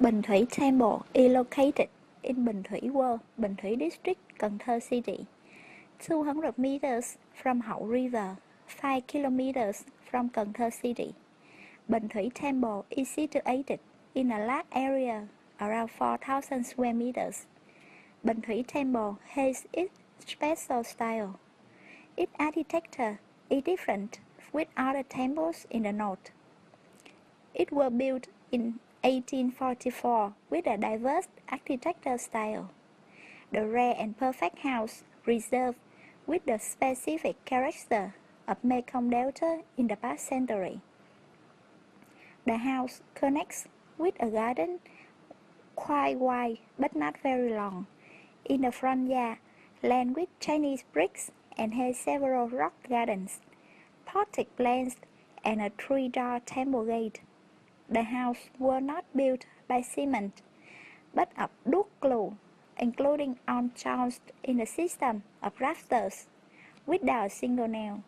Bình Thủy Temple is located in Bình Thủy World, Bình Thủy District, Cần Thơ City, 200 meters from Hậu River, 5 kilometers from Cần Thơ City. Bình Thủy Temple is situated in a large area, around 4,000 square meters. Bình Thủy Temple has its special style. Its architecture is different with other temples in the north. It was built in 1844 with a diverse architectural style. The rare and perfect house preserved with the specific character of Mekong Delta in the past century. The house connects with a garden quite wide but not very long. In the front yard, lined with Chinese bricks and has several rock gardens, potted plants, and a three-door temple gate. The house was not built by cement, but of wood glue, including on joints in the system of rafters, without a single nail.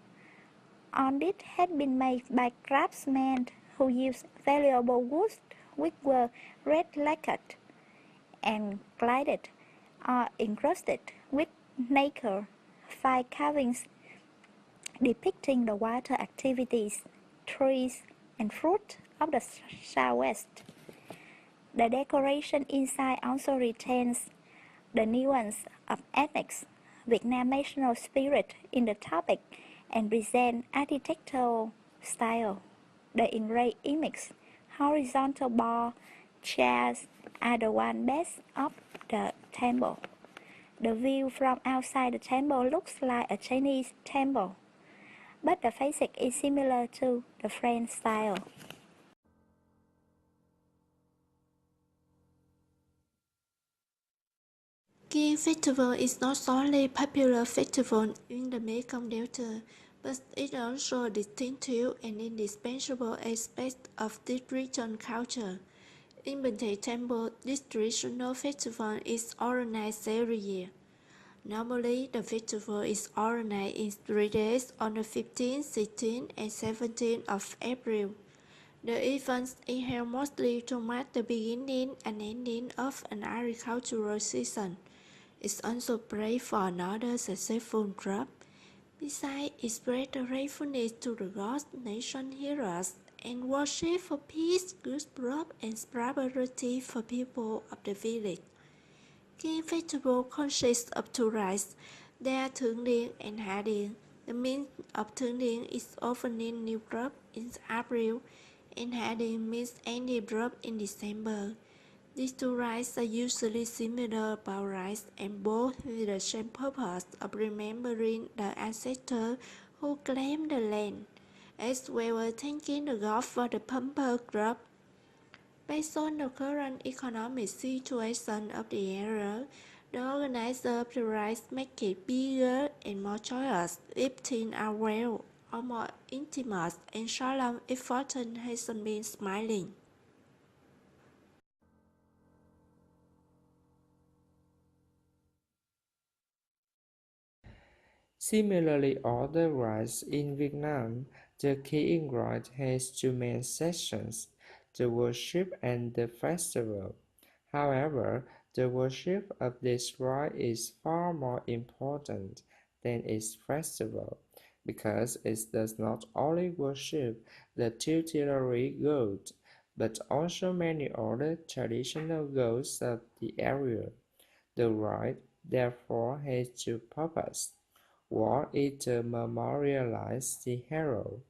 All this had been made by craftsmen who used valuable woods which were red lacquered and gilded or encrusted with nacre, fine carvings depicting the water activities, trees, and fruit of the southwest. The decoration inside also retains the nuance of ethnic Vietnam national spirit in the topic and present architectural style. The engraved image, horizontal bar, chairs are the one best of the temple. The view from outside the temple looks like a Chinese temple, but the facade is similar to the French style. King Festival is not only a popular festival in the Mekong Delta, but it also a distinctive and indispensable aspect of this region's culture. In Bình Thủy Temple, this traditional festival is organized every year. Normally, the festival is organized in 3 days on the 15th, 16th, and 17th of April. The events is held mostly to mark the beginning and ending of an agricultural season. It's also prayed for another successful crop. Besides, it spread the gratefulness to the gods, nation heroes, and worship for peace, good crop, and prosperity for people of the village. King Festival consists of two rites. They are Thượng Điền and Hạ Điền. The meaning of Thượng Điền is opening new crop in April, and Hạ Điền means ending crop in December. These two rites are usually similar about rites and both with the same purpose of remembering the ancestors who claimed the land, as well as thanking the gods for the bumper crop. Based on the current economic situation of the era, the organizer of the rites make it bigger and more joyous if things are well, or more intimate and solemn if fortune hasn't been smiling. Similarly, other rites in Vietnam, the keying rite has two main sections, the worship and the festival. However, the worship of this rite is far more important than its festival, because it does not only worship the tutelary god, but also many other traditional gods of the area. The rite, therefore, has two purposes. One is to memorialize the hero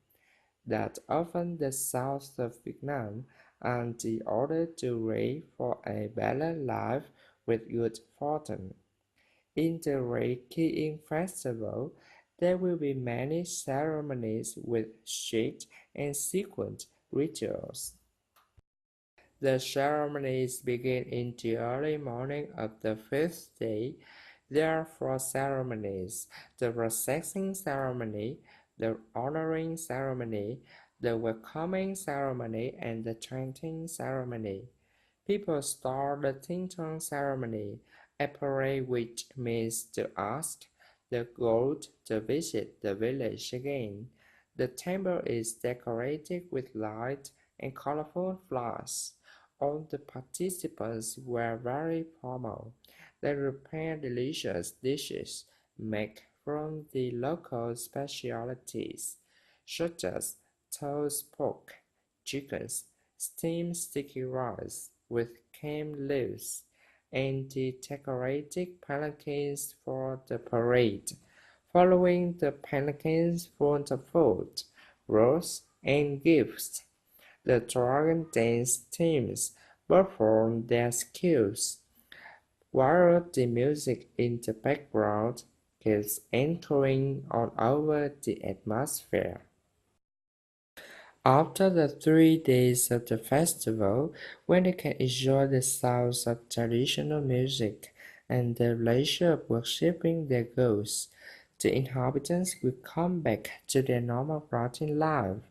that often the south of Vietnam, and the other to pray for a better life with good fortune. In the Keying Festival, there will be many ceremonies with strict and sequent rituals. The ceremonies begin in the early morning of the fifth day. There are four ceremonies: the processing ceremony, the honoring ceremony, the welcoming ceremony, and the chanting ceremony. People start the Ting Tong ceremony, a parade which means to ask the god to visit the village again. The temple is decorated with light and colorful flowers. all the participants were very formal. They prepared delicious dishes made from the local specialties, such as toast pork, chickens, steamed sticky rice with cane leaves, and the decorated palanquins for the parade. Following the palanquins for the food, roast, and gifts, the dragon dance teams performed their skills, while the music in the background keeps echoing all over the atmosphere. After the 3 days of the festival, when they can enjoy the sounds of traditional music and the pleasure of worshipping their gods, the inhabitants will come back to their normal routine life,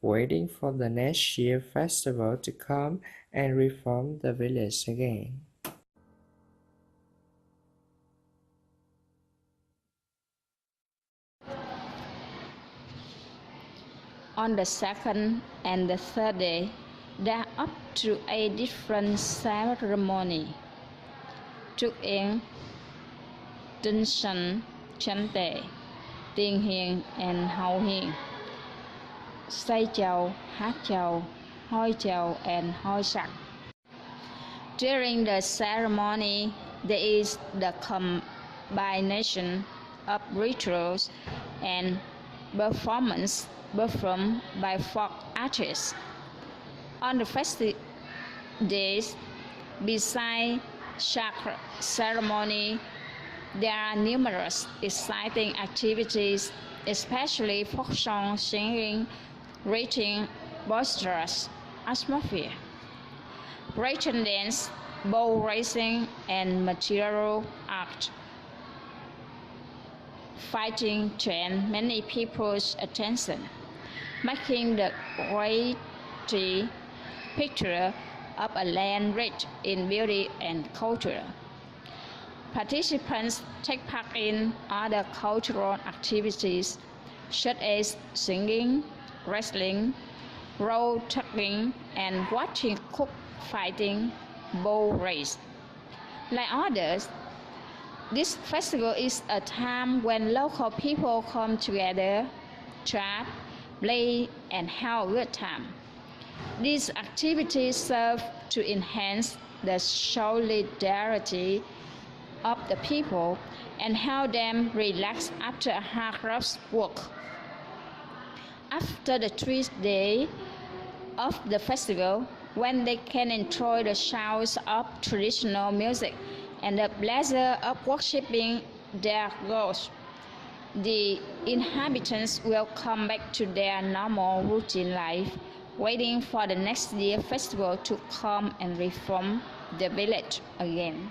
waiting for the next year festival to come and reform the village again. On the second and the third day, there are up to 8 different ceremonies. Trước Yến, Tinh Sanh, Chánh Tề, Tiên Hiền and Hậu Hiền, Say Chầu, Hát Chầu, Hoi Chầu and Hoi Sặc. During the ceremony, there is the combination of rituals and performance performed by folk artists. On the festive days, besides sacred ceremony, there are numerous exciting activities, especially folk song singing, reaching boisterous atmosphere, Russian dance, bow racing, and material art. Fighting drained many people's attention, making the great picture of a land rich in beauty and culture. Participants take part in other cultural activities such as singing, wrestling, road tugging, and watching cook fighting bull race. Like others, this festival is a time when local people come together, chat, play, and have a good time. These activities serve to enhance the solidarity of the people and help them relax after a hard work. After the 3 days of the festival, when they can enjoy the sounds of traditional music and the pleasure of worshipping their gods, the inhabitants will come back to their normal routine life, waiting for the next year festival to come and reform the village again.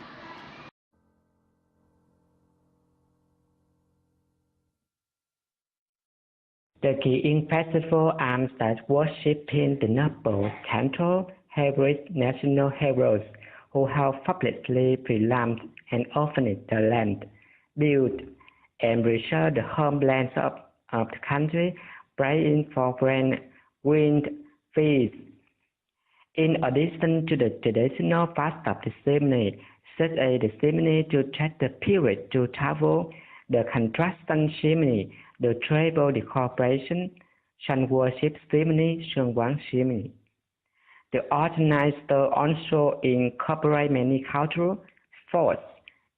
The Kiin festival aims at worshipping the noble, gentle, heroic national heroes who have publicly proclaimed and orphaned the land, built and restored the homelands of the country, praying for rain, wind, peace. In addition to the traditional parts of the ceremony, such as the ceremony to check the period to travel, the construction ceremony, the tribal decoration, sun worship ceremony, sun wang ceremony. The organizer also incorporate many cultural, sports,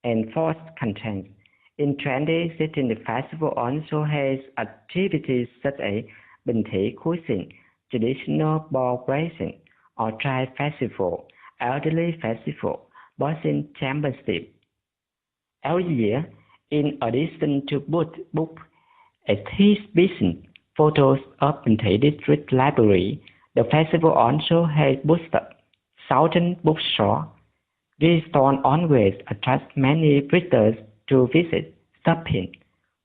and folk contents. In 2016, the festival also has activities such as Bình Thị Cruising, traditional ball racing, or tribe festival, elderly festival, boxing championship. Every year, in addition to book exhibition photos of Bình Thị District Library, the festival also has boosted Southern Bookstore. This store always attracts many visitors to visit shopping.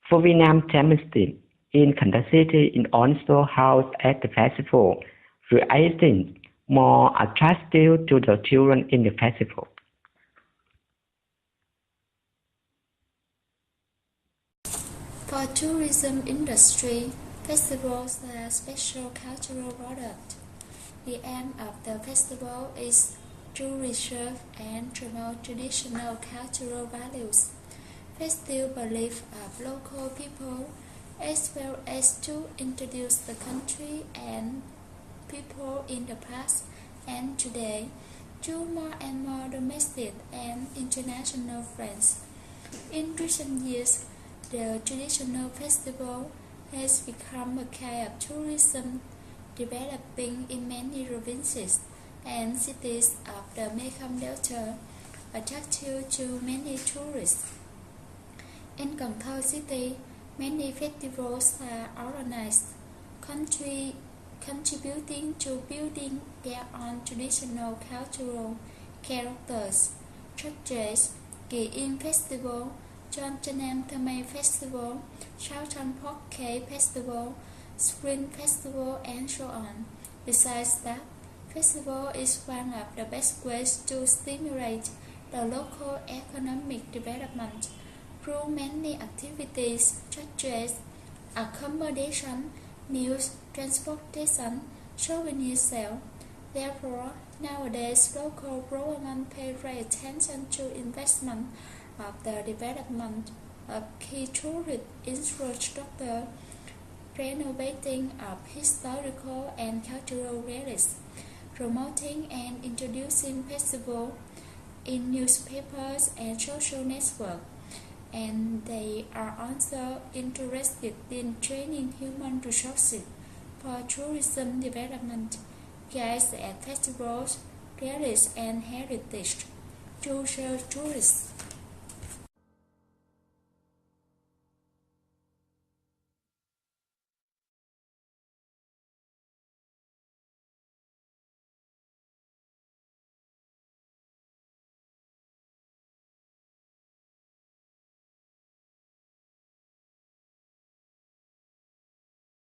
For Vietnam Championship in Kansas City is also held at the festival, creating more attractive to the children in the festival. For tourism industry, festivals are a special cultural product. The aim of the festival is to reserve and promote traditional cultural values, festive beliefs of local people, as well as to introduce the country and people in the past and today to more and more domestic and international friends. In recent years, the traditional festival has become a kind of tourism developing in many provinces and cities of the Mekong Delta, attractive to many tourists. In Cần Thơ City, many festivals are organized, contributing to building their own traditional cultural characters, such as Kỳ Yên Festival, John Thame Festival, Southern Pork Cake Festival, Spring Festival, and so on. Besides that, festival is one of the best ways to stimulate the local economic development through many activities such as accommodation, meals, transportation, souvenir sale. Therefore, nowadays local government pay great attention to investment of the development of key tourist infrastructure, renovating of historical and cultural relics, promoting and introducing festivals in newspapers and social networks, and they are also interested in training human resources for tourism development, guides at festivals, rallies, and heritage to serve tourists.